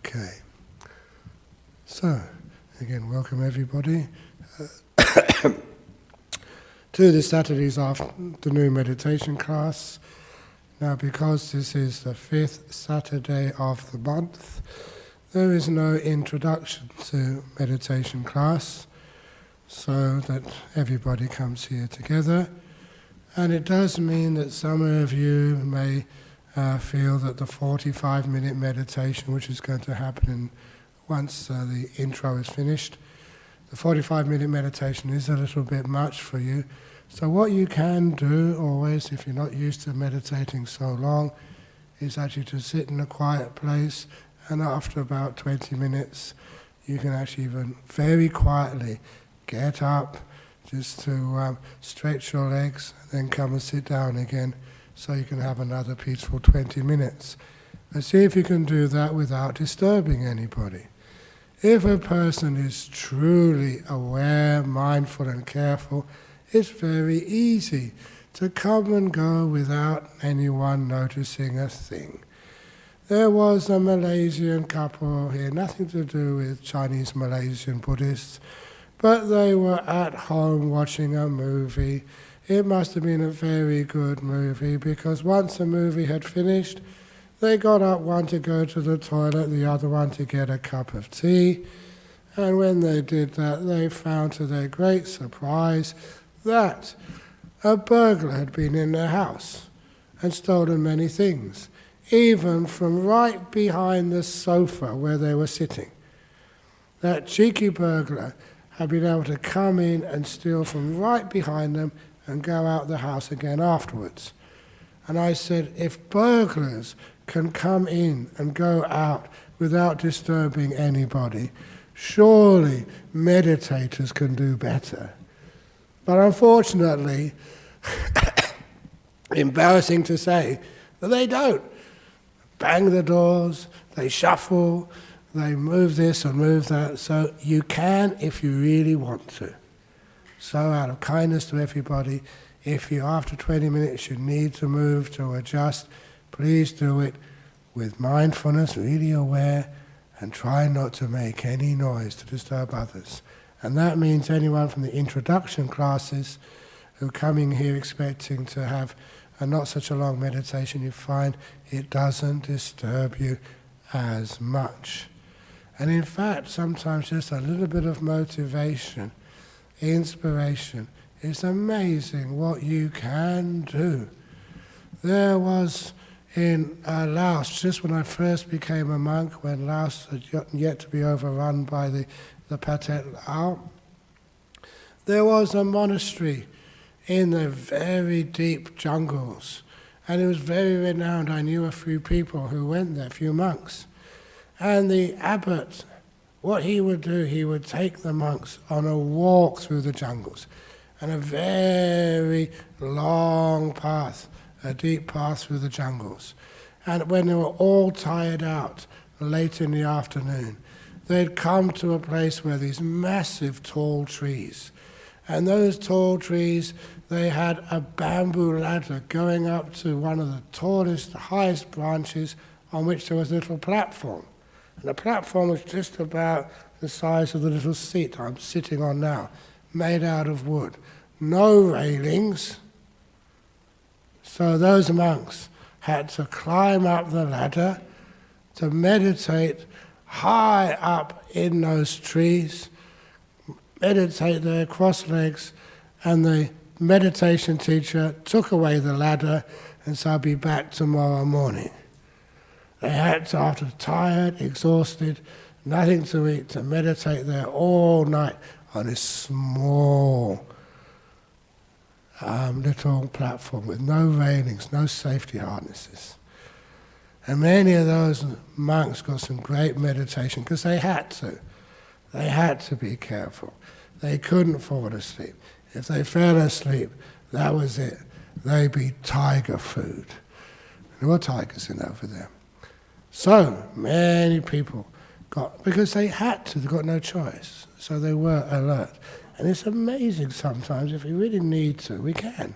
Okay. So, again, welcome everybody to this Saturday's afternoon meditation class. Now, because this is the 5th Saturday of the month, there is no introduction to meditation class, so that everybody comes here together. And it does mean that some of you may feel that the 45-minute meditation, which is going to happen once the intro is finished, the 45-minute meditation is a little bit much for you. So what you can do always, if you're not used to meditating so long, is actually to sit in a quiet place, and after about 20 minutes you can actually even very quietly get up just to stretch your legs and then come and sit down again, so you can have another peaceful 20 minutes. And see if you can do that without disturbing anybody. If a person is truly aware, mindful and careful, it's very easy to come and go without anyone noticing a thing. There was a Malaysian couple here, nothing to do with Chinese Malaysian Buddhists, but they were at home watching a movie. It must have been a very good movie, because once the movie had finished, they got up, one to go to the toilet, the other one to get a cup of tea. And when they did that, they found to their great surprise that a burglar had been in their house and stolen many things, even from right behind the sofa where they were sitting. That cheeky burglar had been able to come in and steal from right behind them and go out the house again afterwards. And I said, if burglars can come in and go out without disturbing anybody, surely meditators can do better. But unfortunately, embarrassing to say, that they don't. Bang the doors, they shuffle, they move this and move that. So you can if you really want to. So out of kindness to everybody, if you after 20 minutes you need to move, to adjust, please do it with mindfulness, really aware, and try not to make any noise to disturb others. And that means anyone from the introduction classes who coming here expecting to have a not such a long meditation, you find it doesn't disturb you as much. And in fact, sometimes just a little bit of motivation, inspiration, it's amazing what you can do. There was in Laos, just when I first became a monk, when Laos had yet to be overrun by the Pathet Lao, there was a monastery in the very deep jungles, and it was very renowned. I knew a few people who went there, a few monks. And the abbot, what he would do, he would take the monks on a walk through the jungles, and a very long path, a deep path through the jungles. And when they were all tired out, late in the afternoon, they'd come to a place where these massive tall trees, and those tall trees, they had a bamboo ladder going up to one of the tallest, highest branches, on which there was a little platform. And the platform was just about the size of the little seat I'm sitting on now, made out of wood. No railings. So those monks had to climb up the ladder to meditate high up in those trees, meditate there, cross legs, and the meditation teacher took away the ladder and said, I'll be back tomorrow morning. They had to, after tired, exhausted, nothing to eat, to meditate there all night on this small little platform with no railings, no safety harnesses. And many of those monks got some great meditation because they had to. They had to be careful. They couldn't fall asleep. If they fell asleep, that was it. They'd be tiger food. There were tigers in over there. So many people got, because they had to, they got no choice. So they were alert. And it's amazing sometimes, if we really need to, we can.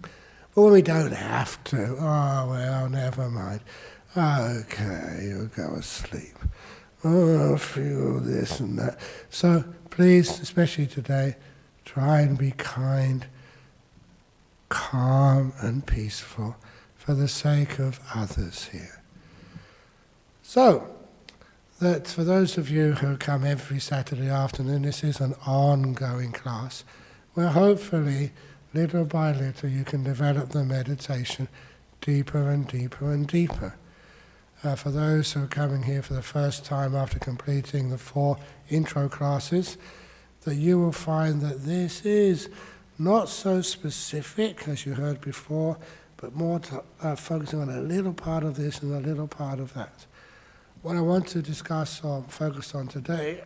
But when we don't have to, oh well, never mind. Okay, you'll go asleep. Oh, I feel this and that. So please, especially today, try and be kind, calm and peaceful for the sake of others here. So, that for those of you who come every Saturday afternoon, this is an ongoing class where hopefully, little by little, you can develop the meditation deeper and deeper and deeper. For those who are coming here for the first time after completing the 4 intro classes, that you will find that this is not so specific as you heard before, but more focusing on a little part of this and a little part of that. What I want to discuss or focus on today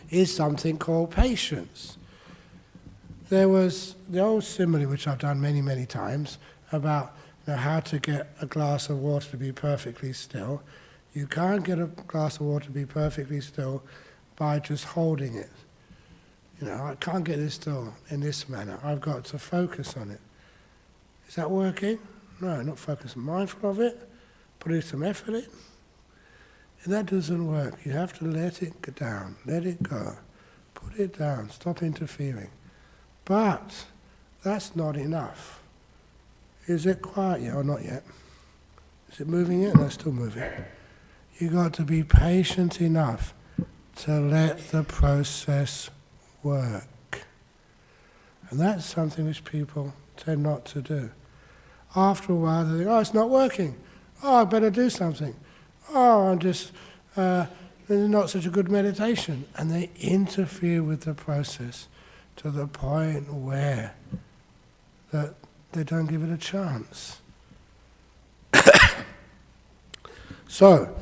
is something called patience. There was the old simile, which I've done many, many times, about how to get a glass of water to be perfectly still. You can't get a glass of water to be perfectly still by just holding it. I can't get this still in this manner. I've got to focus on it. Is that working? No, not focus. Mindful of it, putting some effort in. And that doesn't work. You have to let it go down, let it go. Put it down, stop interfering. But that's not enough. Is it quiet yet or not yet? Is it moving yet? No, it's still moving. You've got to be patient enough to let the process work. And that's something which people tend not to do. After a while they think, oh, it's not working. Oh, I better do something. Oh, this is not such a good meditation. And they interfere with the process to the point where that they don't give it a chance. So,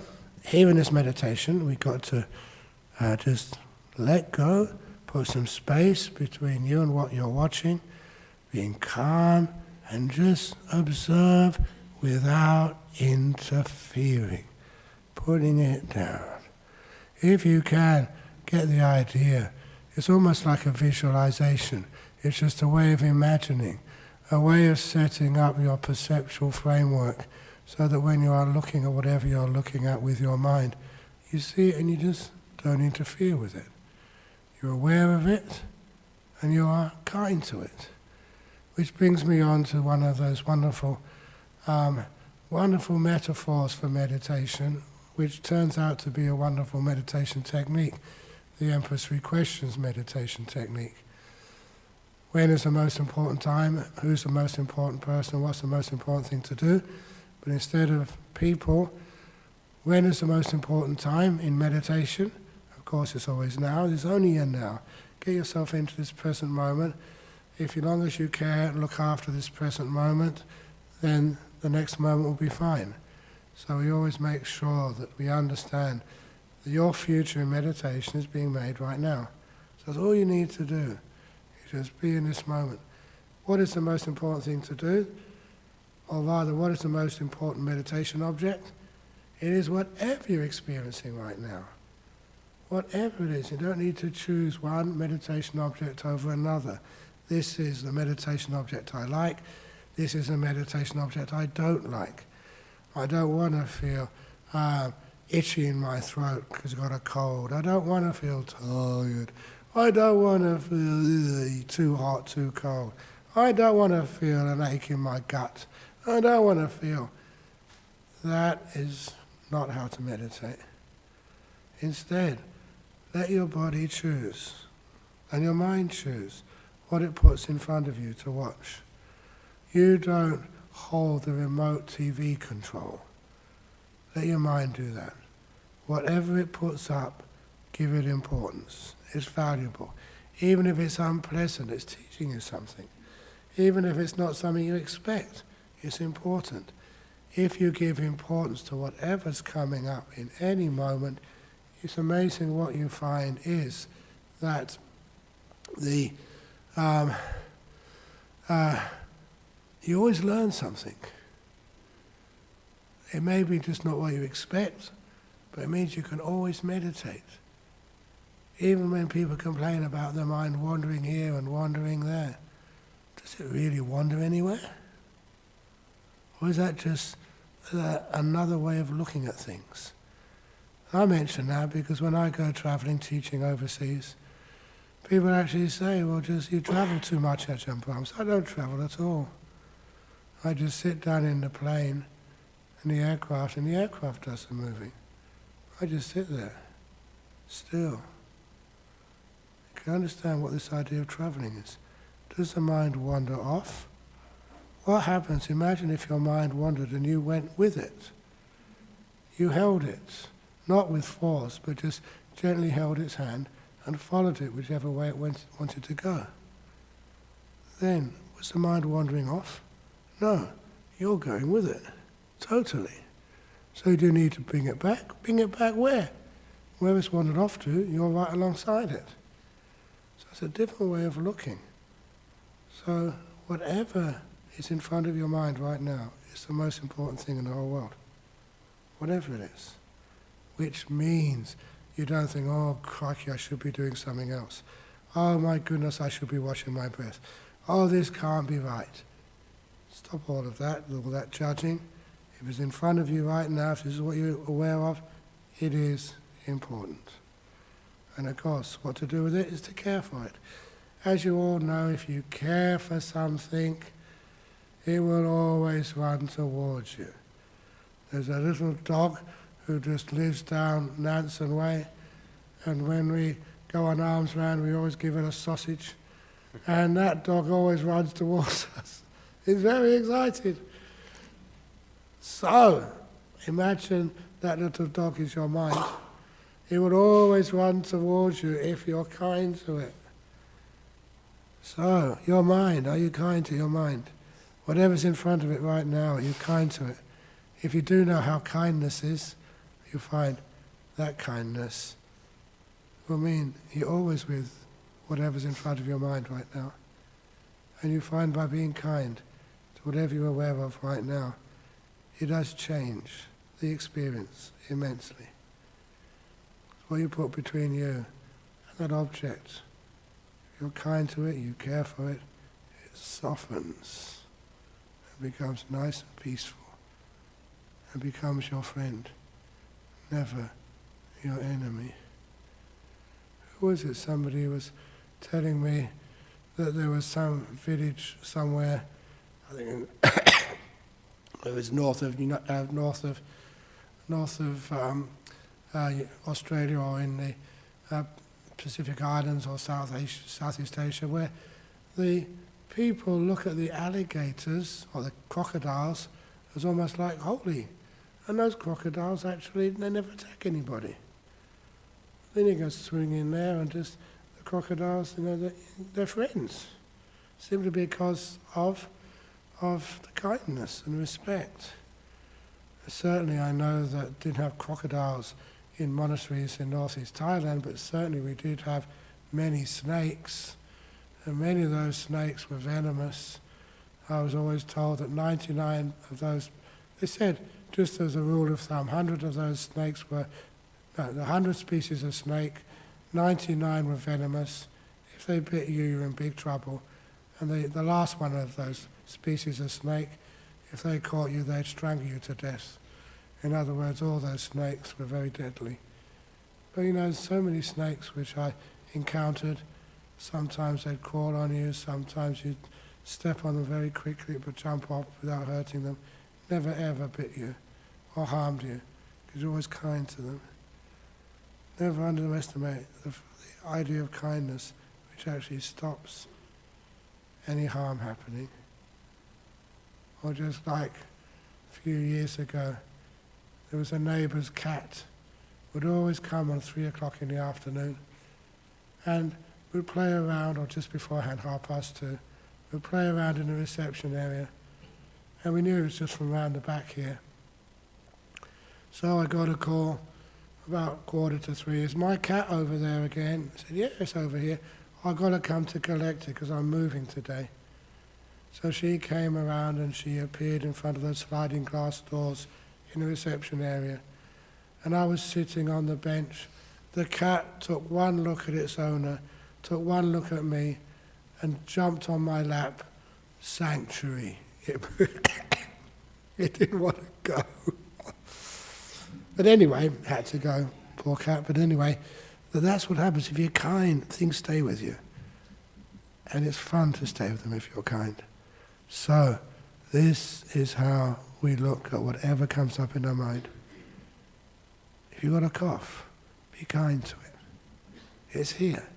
here in this meditation, we've got to just let go, put some space between you and what you're watching, being calm, and just observe without interfering, putting it down. If you can get the idea, it's almost like a visualization. It's just a way of imagining, a way of setting up your perceptual framework so that when you are looking at whatever you're looking at with your mind, you see it and you just don't interfere with it. You're aware of it and you are kind to it. Which brings me on to one of those wonderful metaphors for meditation, which turns out to be a wonderful meditation technique, the Empress Three Questions meditation technique. When is the most important time? Who's the most important person? What's the most important thing to do? But instead of people, when is the most important time in meditation? Of course, it's always now. There's only a now. Get yourself into this present moment. If as long as you care, look after this present moment, then the next moment will be fine. So we always make sure that we understand that your future in meditation is being made right now. So that's all you need to do. You just be in this moment. What is the most important thing to do? Or rather, what is the most important meditation object? It is whatever you're experiencing right now. Whatever it is, you don't need to choose one meditation object over another. This is the meditation object I like. This is a meditation object I don't like. I don't want to feel itchy in my throat because I've got a cold. I don't want to feel tired. I don't want to feel too hot, too cold. I don't want to feel an ache in my gut. I don't want to feel. That is not how to meditate. Instead, let your body choose and your mind choose what it puts in front of you to watch. You don't hold the remote TV control. Let your mind do that. Whatever it puts up, give it importance. It's valuable. Even if it's unpleasant, it's teaching you something. Even if it's not something you expect, it's important. If you give importance to whatever's coming up in any moment, it's amazing what you find is that you always learn something. It may be just not what you expect, but it means you can always meditate. Even when people complain about their mind wandering here and wandering there, does it really wander anywhere? Or is that just another way of looking at things. I mention that because when I go travelling, teaching overseas, people actually say, well, just you travel too much, Ajahn Brahm. So I don't travel at all. I just sit down in the plane, in the aircraft, and the aircraft does the moving. I just sit there, still. You can understand what this idea of travelling is. Does the mind wander off? What happens? Imagine if your mind wandered and you went with it. You held it, not with force, but just gently held its hand and followed it whichever way it wanted to go. Then, was the mind wandering off? No, you're going with it, totally. So you do need to bring it back. Bring it back where? Where it's wandered off to, you're right alongside it. So it's a different way of looking. So whatever is in front of your mind right now is the most important thing in the whole world. Whatever it is. Which means you don't think, oh, crikey, I should be doing something else. Oh, my goodness, I should be watching my breath. Oh, this can't be right. Stop all of that, all that judging. If it's in front of you right now, if this is what you're aware of, it is important. And of course, what to do with it is to care for it. As you all know, if you care for something, it will always run towards you. There's a little dog who just lives down Nansen Way, and when we go on arms round, we always give it a sausage, and that dog always runs towards us. He's very excited. So, imagine that little dog is your mind. It will always run towards you if you're kind to it. So, your mind, are you kind to your mind? Whatever's in front of it right now, are you kind to it? If you do know how kindness is, you find that kindness will mean you're always with whatever's in front of your mind right now. And you find by being kind to whatever you're aware of right now, it does change the experience immensely. What you put between you and that object, if you're kind to it, you care for it, it softens. It becomes nice and peaceful. It becomes your friend, never your enemy. Who was it? Somebody was telling me that there was some village somewhere, I think it was north of Australia, or in the Pacific Islands or Southeast Asia, where the people look at the alligators or the crocodiles as almost like holy. And those crocodiles actually, they never attack anybody. Then you go swimming in there and just, the crocodiles, they're friends. Simply because of the kindness and respect. Certainly I know that didn't have crocodiles in monasteries in northeast Thailand, but certainly we did have many snakes, and many of those snakes were venomous. I was always told that 99 of those, they said, just as a rule of thumb, 100 of those snakes were, the 100 species of snake, 99 were venomous. If they bit you, you're in big trouble. And the last one of those species of snake, if they caught you, they'd strangle you to death. In other words, all those snakes were very deadly. But so many snakes which I encountered, sometimes they'd crawl on you, sometimes you'd step on them very quickly but jump off without hurting them. Never ever bit you or harmed you, because you're always kind to them. Never underestimate the idea of kindness, which actually stops any harm happening. Or just like a few years ago, there was a neighbour's cat, would always come on 3 o'clock in the afternoon and would play around, or just beforehand, 2:30, would play around in the reception area. And we knew it was just from round the back here. So I got a call about 2:45. Is my cat over there again? I said, yeah, it's over here. I've got to come to collect it because I'm moving today. So she came around and she appeared in front of those sliding glass doors in the reception area. And I was sitting on the bench. The cat took one look at its owner, took one look at me, and jumped on my lap. Sanctuary. He didn't want to go. But anyway, had to go, poor cat. But anyway, that's what happens. If you're kind, things stay with you. And it's fun to stay with them if you're kind. So, this is how we look at whatever comes up in our mind. If you've got a cough, be kind to it. It's here.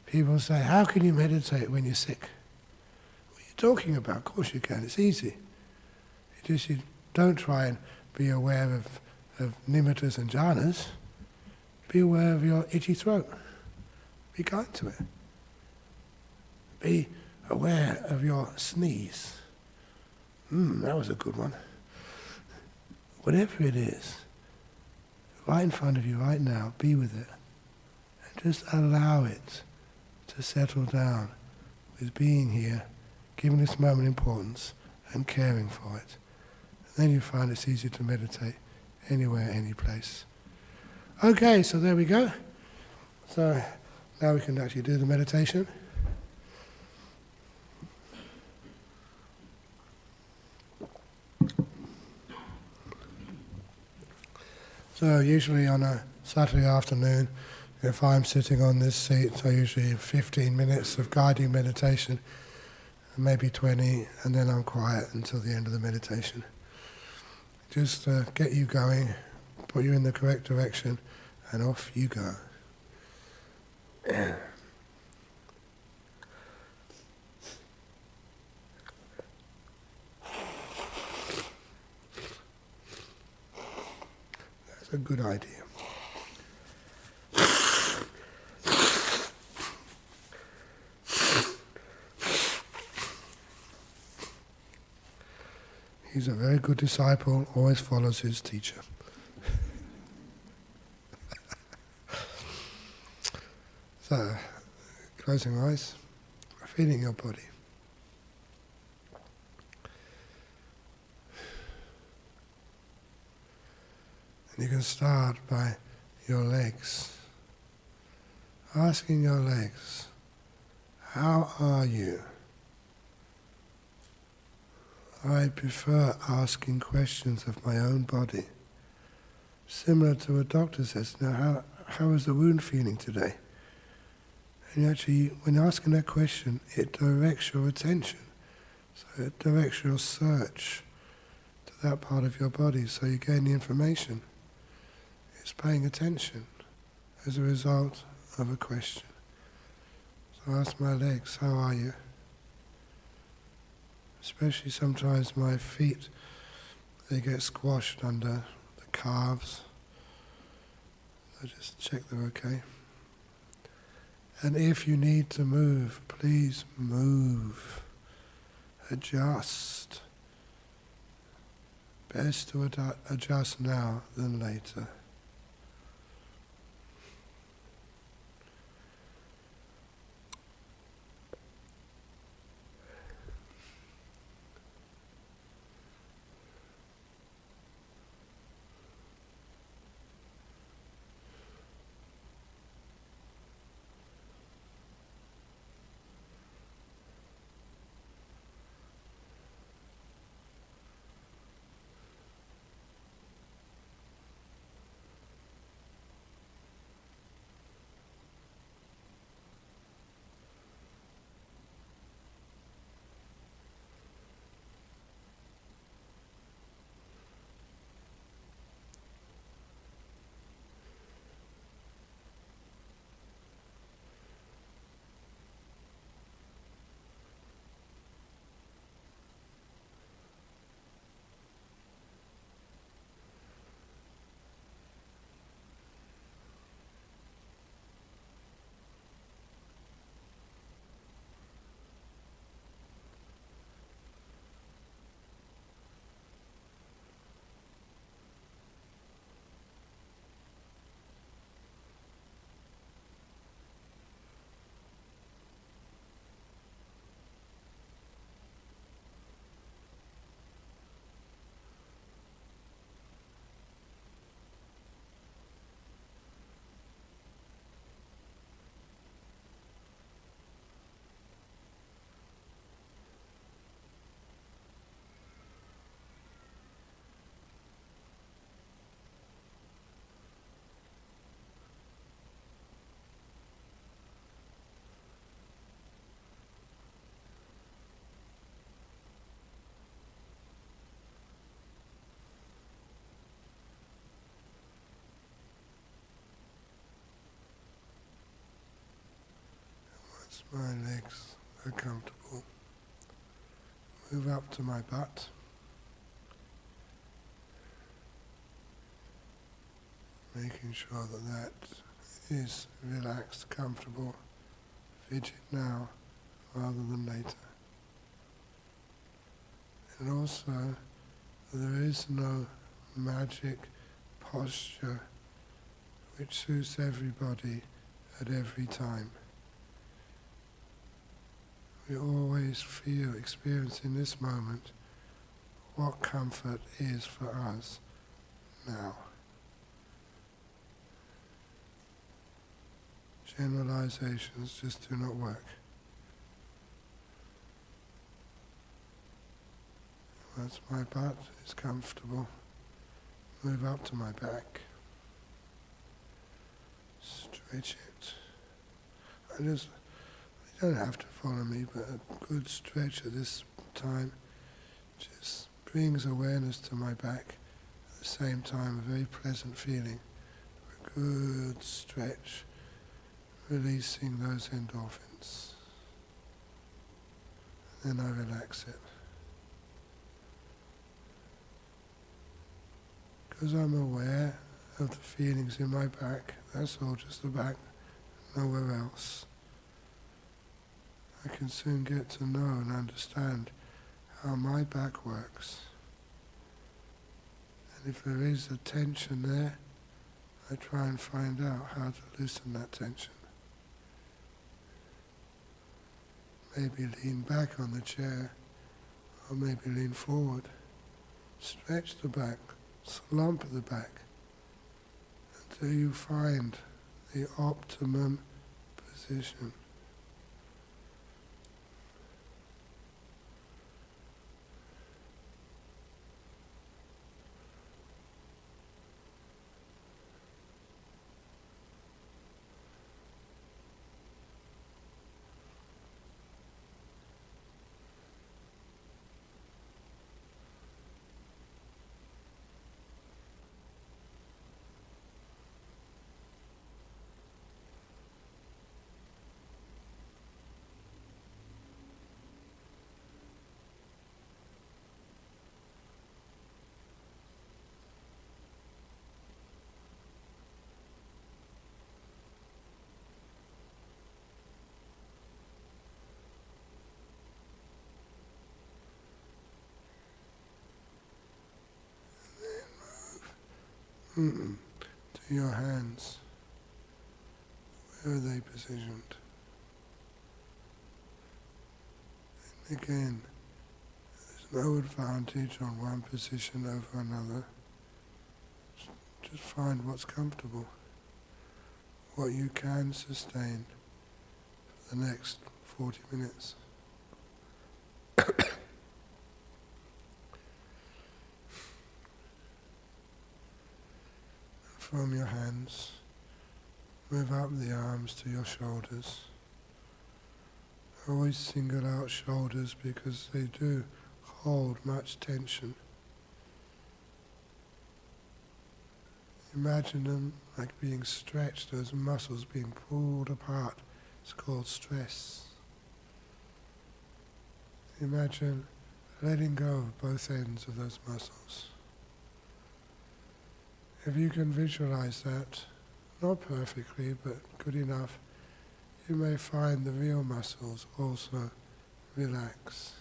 People say, how can you meditate when you're sick? What are you talking about? Of course you can. It's easy. You don't try and be aware of nimittas and jhanas. Be aware of your itchy throat. Be kind to it. Be aware of your sneeze. That was a good one. Whatever it is, right in front of you right now, be with it. And just allow it to settle down with being here, giving this moment importance and caring for it. And then you find it's easy to meditate anywhere, any place. Okay, so there we go. So now we can actually do the meditation. So usually on a Saturday afternoon, if I'm sitting on this seat, I usually have 15 minutes of guiding meditation, maybe 20, and then I'm quiet until the end of the meditation. Just to get you going, put you in the correct direction, and off you go. That's a good idea. He's a very good disciple, always follows his teacher. So, closing eyes, feeling your body. And you can start by your legs. Asking your legs, how are you? I prefer asking questions of my own body. Similar to what a doctor says, now how is the wound feeling today? And actually, when asking that question, it directs your attention. So it directs your search to that part of your body, so you gain the information. It's paying attention as a result of a question. So I ask my legs, how are you? Especially sometimes my feet, they get squashed under the calves. I just check they're okay. And if you need to move, please move. Adjust. Best to adjust now than later. My legs are comfortable. Move up to my butt. Making sure that that is relaxed, comfortable. Fidget now rather than later. And also, there is no magic posture which suits everybody at every time. We always experience in this moment what comfort is for us now. Generalizations just do not work. Once my butt is comfortable, move up to my back. Stretch it. You don't have to follow me, but a good stretch at this time just brings awareness to my back. At the same time, a very pleasant feeling. A good stretch, releasing those endorphins. And then I relax it. Because I'm aware of the feelings in my back, that's all, just the back, nowhere else. I can soon get to know and understand how my back works. And if there is a tension there, I try and find out how to loosen that tension. Maybe lean back on the chair, or maybe lean forward. Stretch the back, slump the back, until you find the optimum position. To your hands. Where are they positioned? And again, there's no advantage on one position over another. Just find what's comfortable, what you can sustain for the next 40 minutes. From your hands, move up the arms to your shoulders. Always single out shoulders because they do hold much tension. Imagine them like being stretched, those muscles being pulled apart. It's called stress. Imagine letting go of both ends of those muscles. If you can visualize that, not perfectly, but good enough, you may find the real muscles also relax.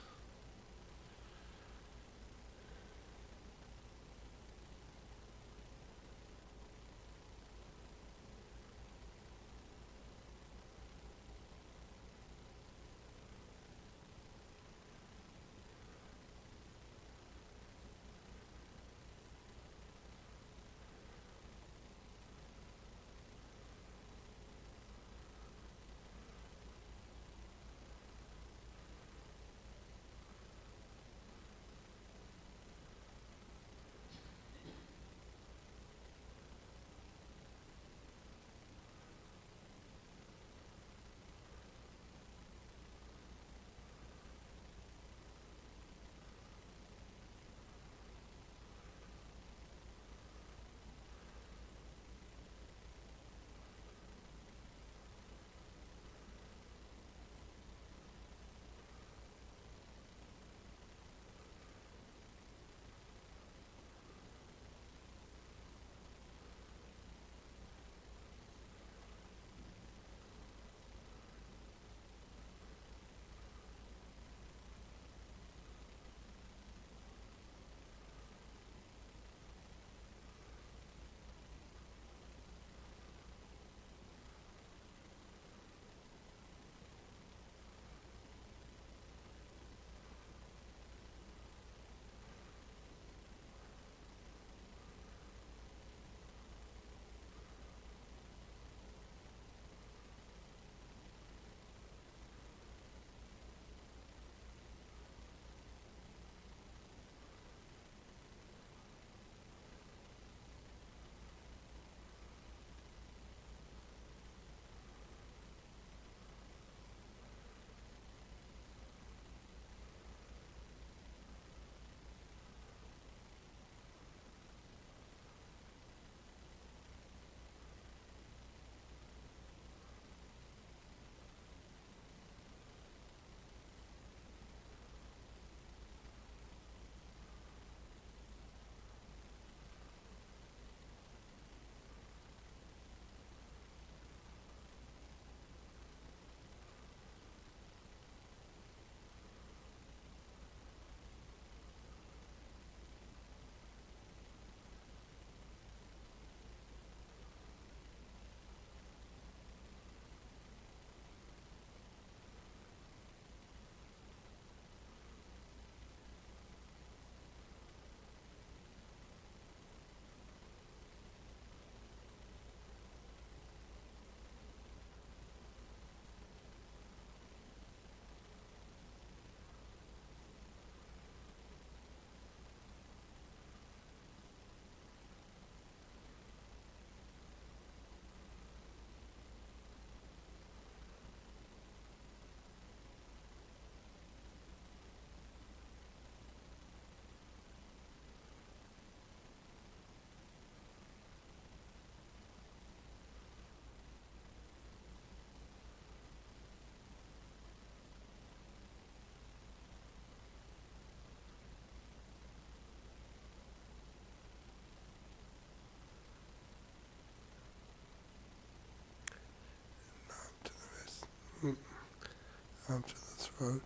up to the throat,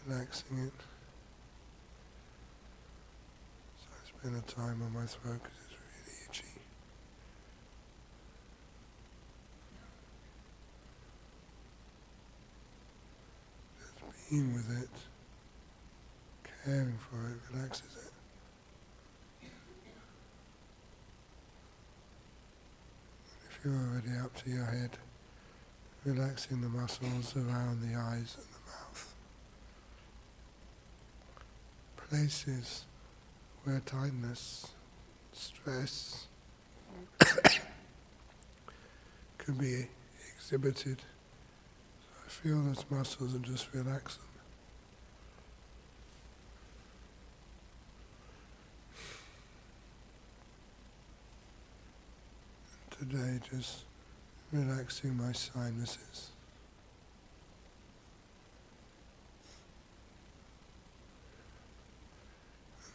relaxing it. So I spend a time on my throat because it's really itchy. Just being with it, caring for it, relaxes it. If you're already up to your head, relaxing the muscles around the eyes and the mouth. Places where tightness, stress can be exhibited. So I feel those muscles and just relax them. And today just relaxing my sinuses.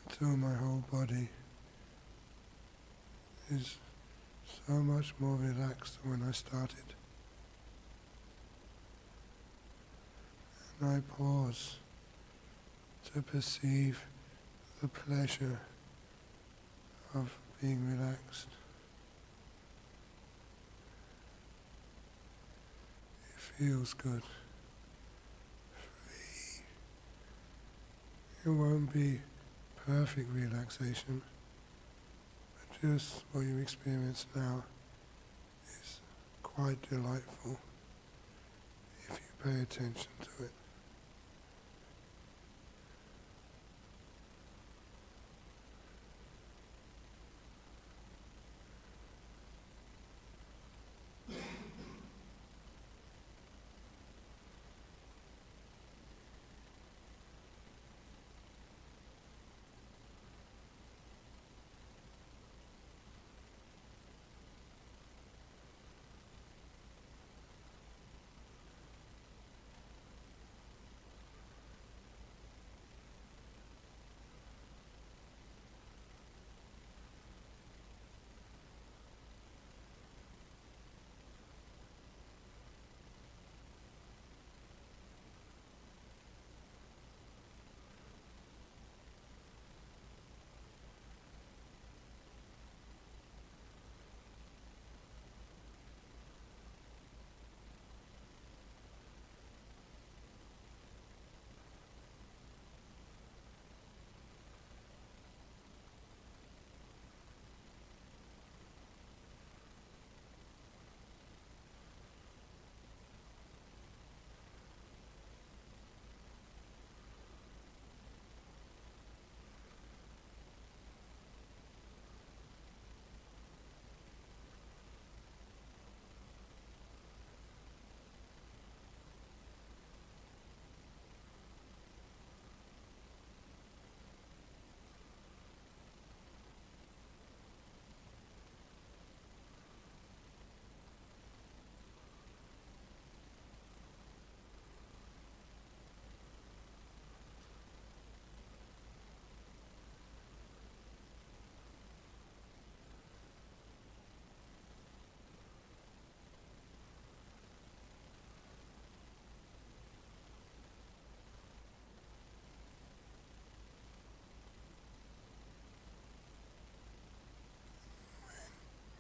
Until my whole body is so much more relaxed than when I started. And I pause to perceive the pleasure of being relaxed. It feels good, free. It won't be perfect relaxation, but just what you experience now is quite delightful if you pay attention to it.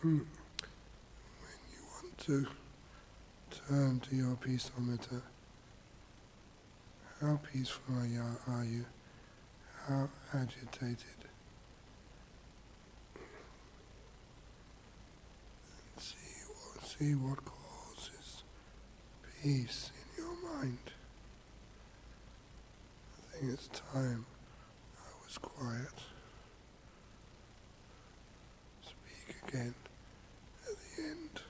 When you want to turn to your peaceometer, how peaceful are you? How agitated? See what causes peace in your mind. I think it's time I was quiet. Speak again at the end.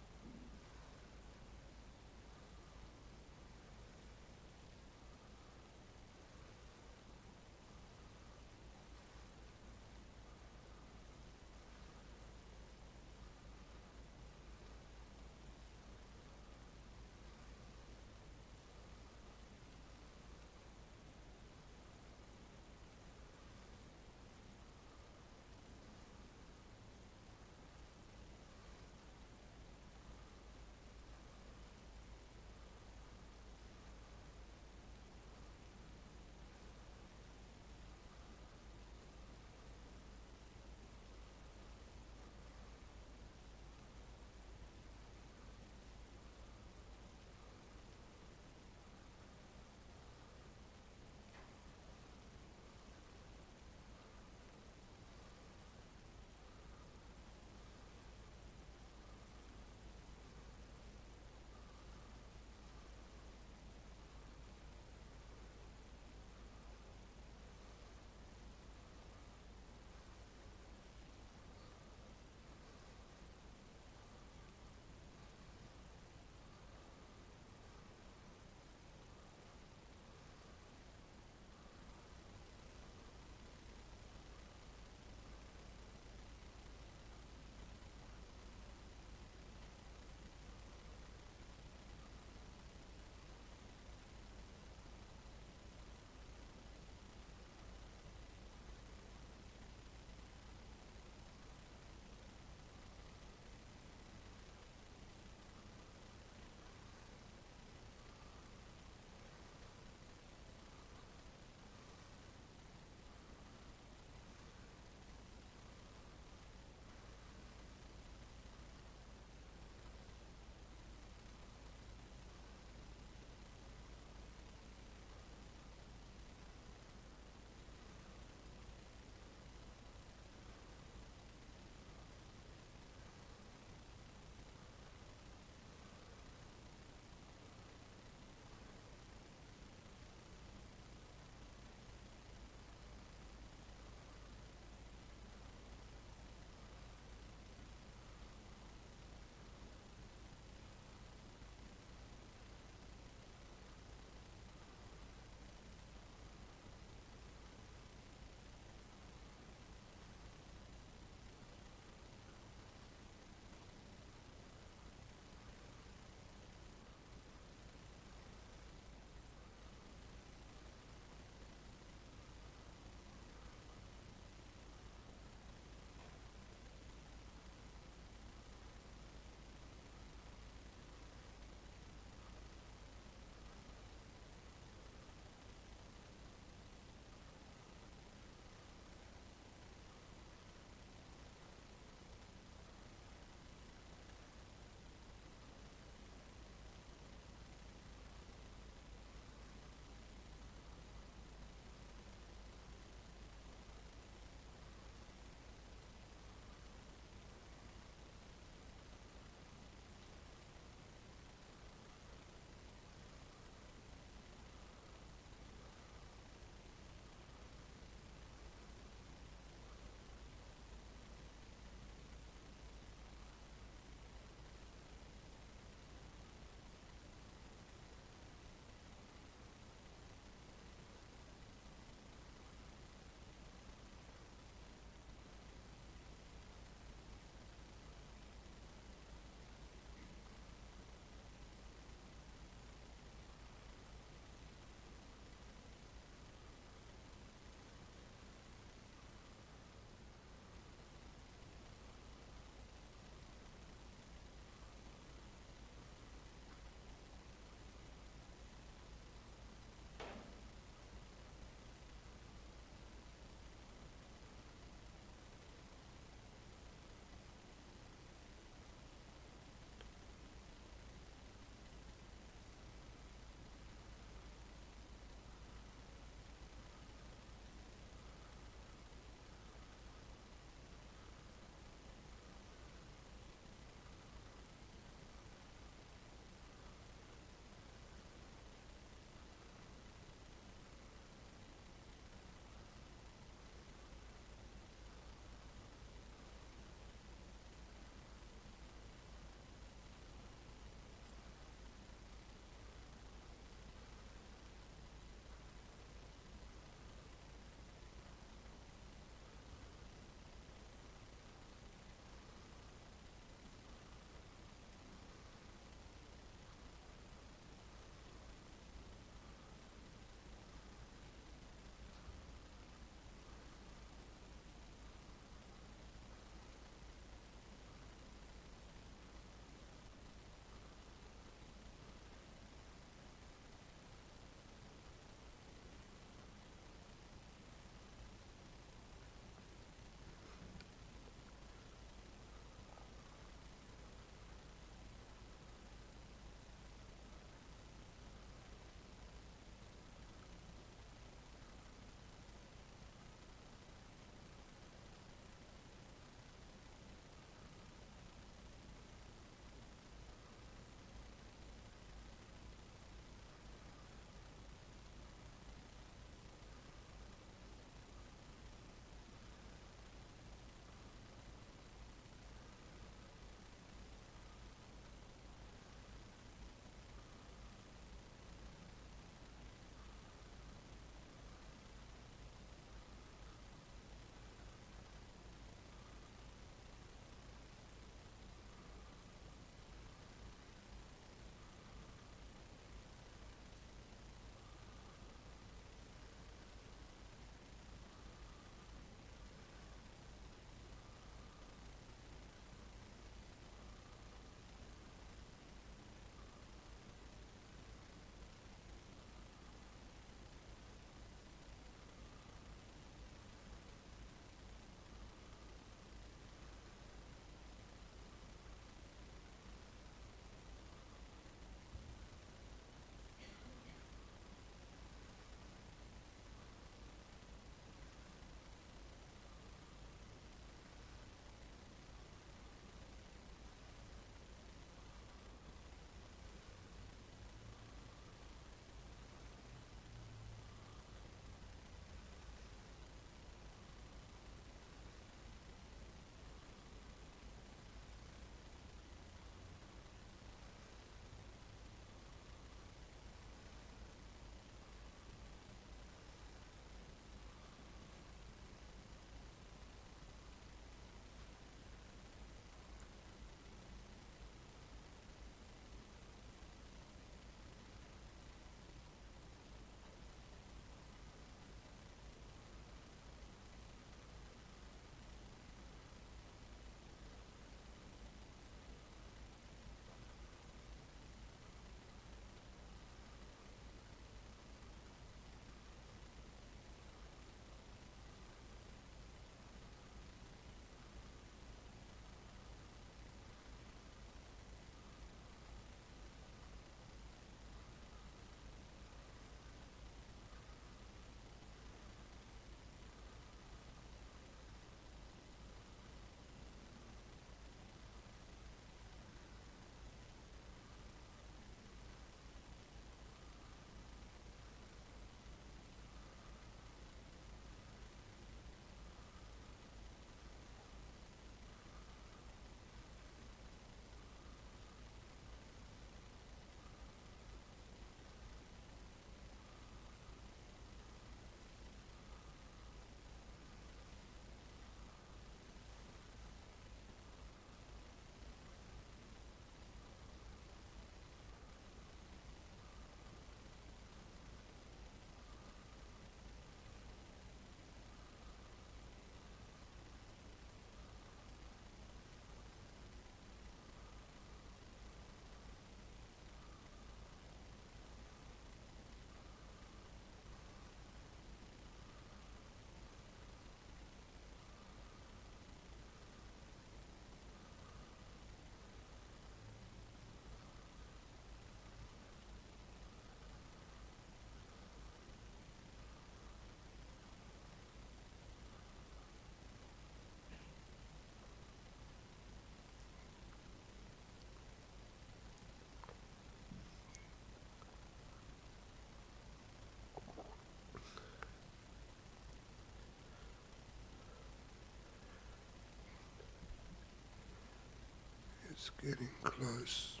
It's getting close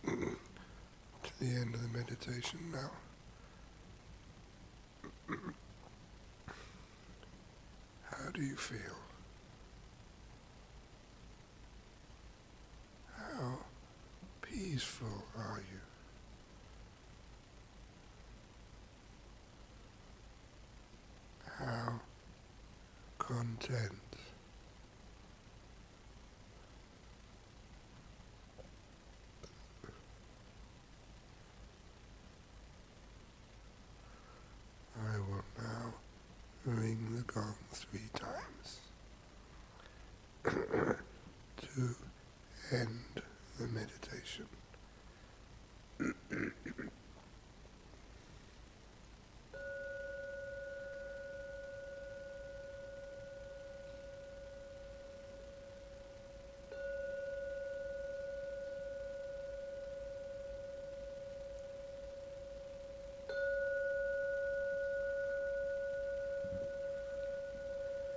to the end of the meditation now. How do you feel? How peaceful are you? How content? I will now ring the gong 3 times to end the meditation.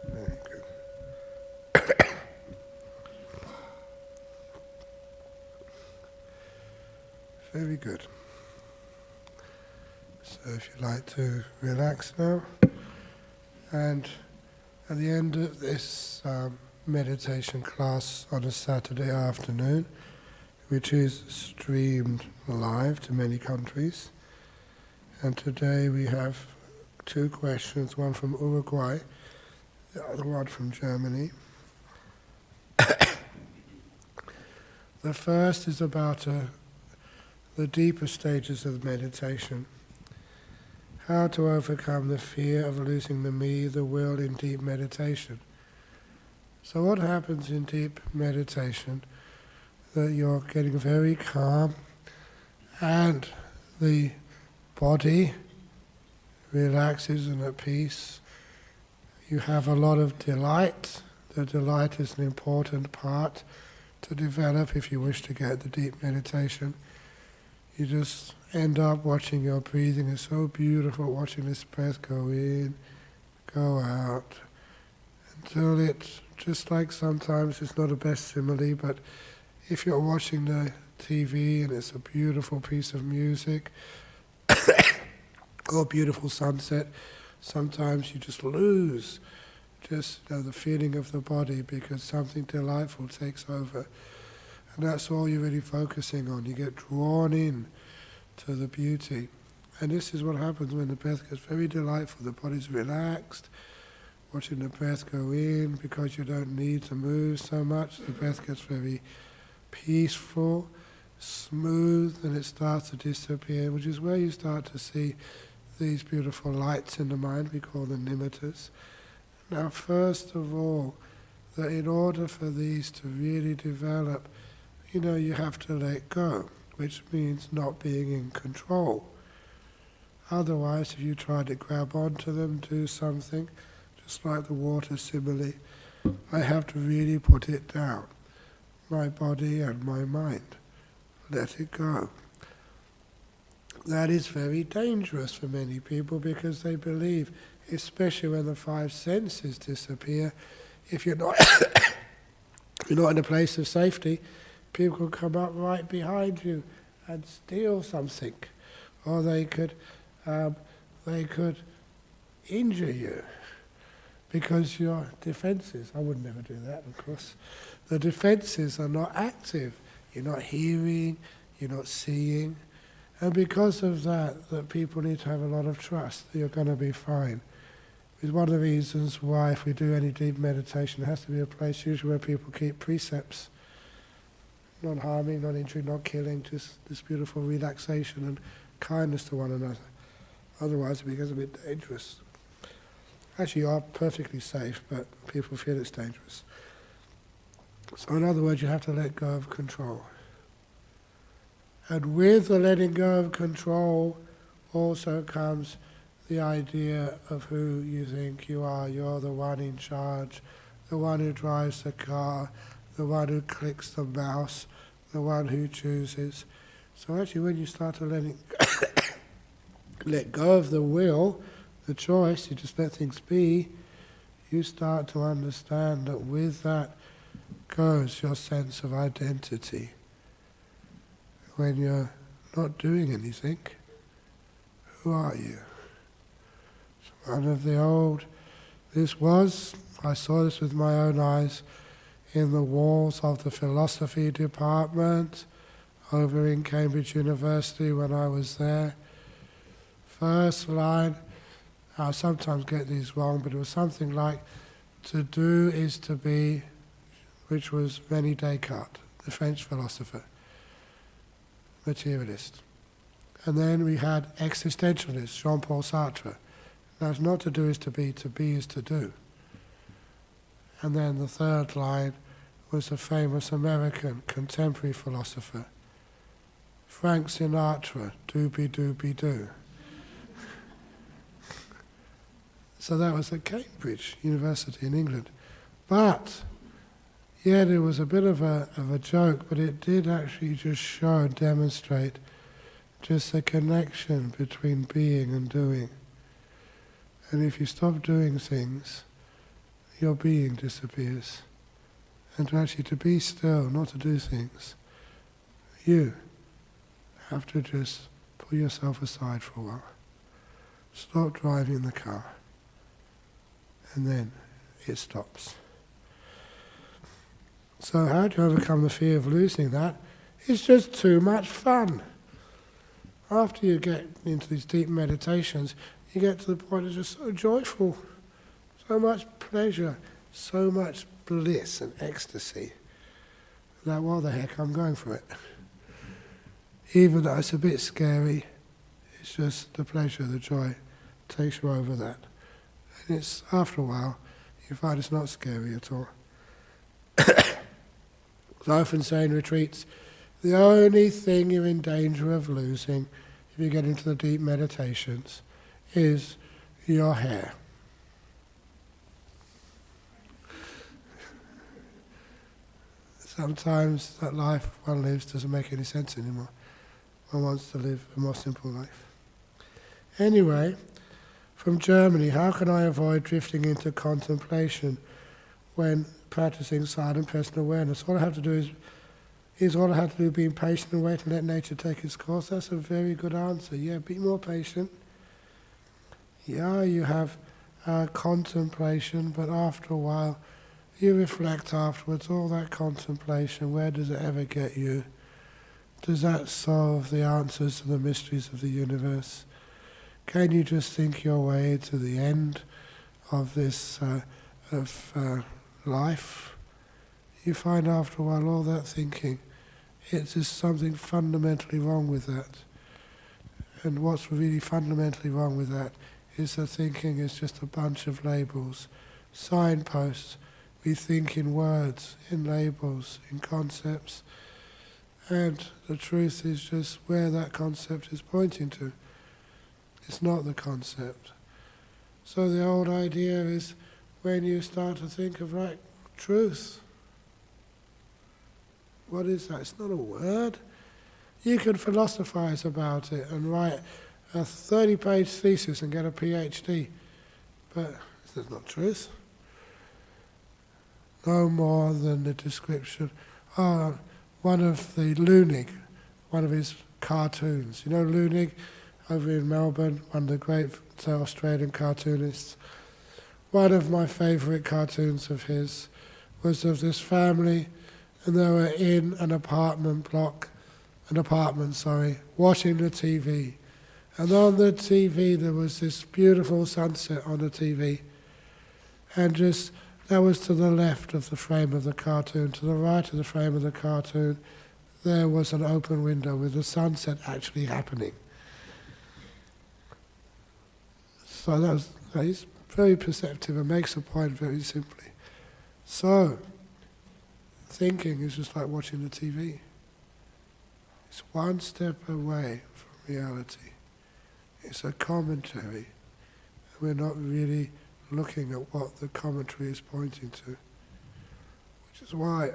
Very good. Very good. So if you'd like to relax now, and at the end of this meditation class on a Saturday afternoon, which is streamed live to many countries, and today we have 2 questions, one from Uruguay, the other one from Germany. The first is about the deeper stages of meditation. How to overcome the fear of losing the me, the will, in deep meditation. So what happens in deep meditation? That you're getting very calm and the body relaxes and at peace. You have a lot of delight. The delight is an important part to develop if you wish to get the deep meditation. You just end up watching your breathing. It's so beautiful watching this breath go in, go out, until it's just like sometimes, it's not a best simile, but if you're watching the TV and it's a beautiful piece of music or a beautiful sunset, sometimes you just lose the feeling of the body because something delightful takes over. And that's all you're really focusing on. You get drawn in to the beauty. And this is what happens when the breath gets very delightful. The body's relaxed, watching the breath go in because you don't need to move so much. The breath gets very peaceful, smooth, and it starts to disappear, which is where you start to see these beautiful lights in the mind. We call them nimittas. Now, first of all, that in order for these to really develop, you have to let go, which means not being in control. Otherwise, if you try to grab onto them, do something, just like the water simile, I have to really put it down, my body and my mind. Let it go. That is very dangerous for many people because they believe, especially when the 5 senses disappear, if you're not you're not in a place of safety, people could come up right behind you and steal something, or they could injure you because your defences, I would never do that, of course, the defences are not active. You're not hearing, you're not seeing, and because of that people need to have a lot of trust that you're going to be fine. It's one of the reasons why if we do any deep meditation, it has to be a place usually where people keep precepts. Not harming, not injuring, not killing, just this beautiful relaxation and kindness to one another. Otherwise it becomes a bit dangerous. Actually you are perfectly safe, but people feel it's dangerous. So in other words, you have to let go of control. And with the letting go of control also comes the idea of who you think you are. You're the one in charge, the one who drives the car, the one who clicks the mouse, the one who chooses. So actually when you start to let go of the will, the choice, you just let things be, you start to understand that with that goes your sense of identity. When you're not doing anything, who are you? It's one of the old, I saw this with my own eyes in the walls of the philosophy department over in Cambridge University when I was there. First line, I sometimes get these wrong, but it was something like, to do is to be, which was René Descartes, the French philosopher, materialist. And then we had existentialist, Jean-Paul Sartre. Now it's not to do is to be is to do. And then the third line was a famous American contemporary philosopher, Frank Sinatra, doobie-doobie-doo. So that was at Cambridge University in England. But, yet it was a bit of a joke, but it did actually just show and demonstrate just the connection between being and doing. And if you stop doing things, your being disappears. And to be still, not to do things, you have to just pull yourself aside for a while. Stop driving the car. And then it stops. So how do you overcome the fear of losing that? It's just too much fun. After you get into these deep meditations, you get to the point of just so joyful, so much pleasure, so much bliss and ecstasy, that what the heck, I'm going for it. Even though it's a bit scary, it's just the pleasure, the joy takes you over that. And it's, after a while, you find it's not scary at all. I often say in retreats, the only thing you're in danger of losing, if you get into the deep meditations, is your hair. Sometimes that life one lives doesn't make any sense anymore. One wants to live a more simple life. Anyway, from Germany, how can I avoid drifting into contemplation when practicing silent personal awareness? All I have to do is being patient and wait and let nature take its course? That's a very good answer. Yeah, be more patient. Yeah, you have contemplation, but after a while, you reflect afterwards, all that contemplation, where does it ever get you? Does that solve the answers to the mysteries of the universe? Can you just think your way to the end of this life? You find after a while all that thinking, it's just something fundamentally wrong with that. And what's really fundamentally wrong with that is that thinking is just a bunch of labels, signposts. We think in words, in labels, in concepts, and the truth is just where that concept is pointing to. It's not the concept. So the old idea is when you start to think of, right, truth. What is that? It's not a word. You can philosophize about it and write a 30-page thesis and get a PhD, but that's not truth. No more than the description. One of the Lunig, one of his cartoons. You know Lunig, over in Melbourne, one of the great Australian cartoonists. One of my favourite cartoons of his was of this family, and they were in an apartment, watching the TV. And on the TV there was this beautiful sunset on the TV, and just that was to the left of the frame of the cartoon. To the right of the frame of the cartoon, there was an open window with the sunset actually happening. So he's very perceptive and makes a point very simply. So, thinking is just like watching the TV. It's one step away from reality. It's a commentary. We're not really looking at what the commentary is pointing to. Which is why,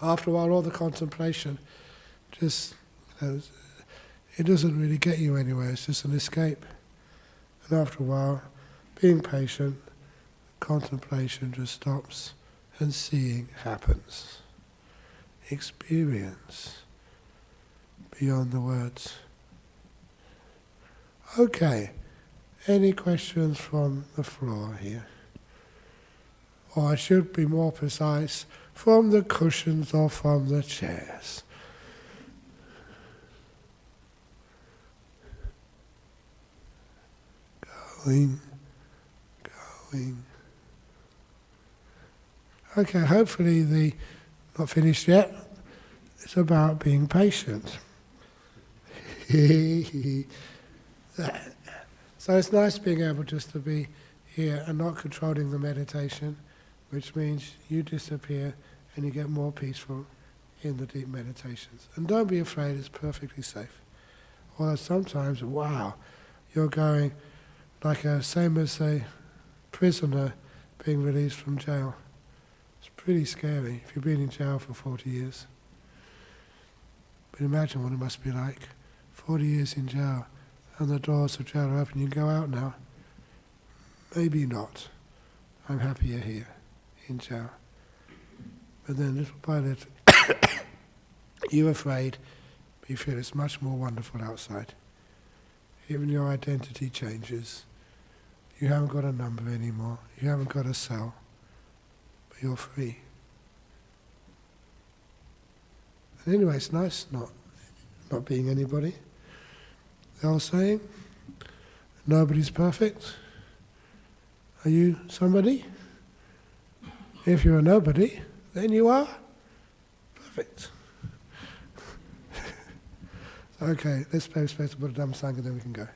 after a while, all the contemplation just, it doesn't really get you anywhere. It's just an escape. And after a while, being patient, contemplation just stops and seeing happens. Experience beyond the words. Okay, any questions from the floor here? Or I should be more precise, from the cushions or from the chairs. Going. Okay, hopefully not finished yet. It's about being patient. So it's nice being able just to be here and not controlling the meditation, which means you disappear and you get more peaceful in the deep meditations. And don't be afraid, it's perfectly safe. Although sometimes, wow, you're going like same as a prisoner being released from jail. It's pretty scary if you've been in jail for 40 years. But imagine what it must be like, 40 years in jail, and the doors of jail are open, you can go out now. Maybe not. I'm happier here, in jail. But then little by little, you're afraid, but you feel it's much more wonderful outside. Even your identity changes. You haven't got a number anymore. You haven't got a cell. But you're free. And anyway, it's nice not being anybody. The old saying, nobody's perfect. Are you somebody? If you're a nobody, then you are perfect. Okay, let's pay respect to Buddha Dhamma Sangha, then we can go.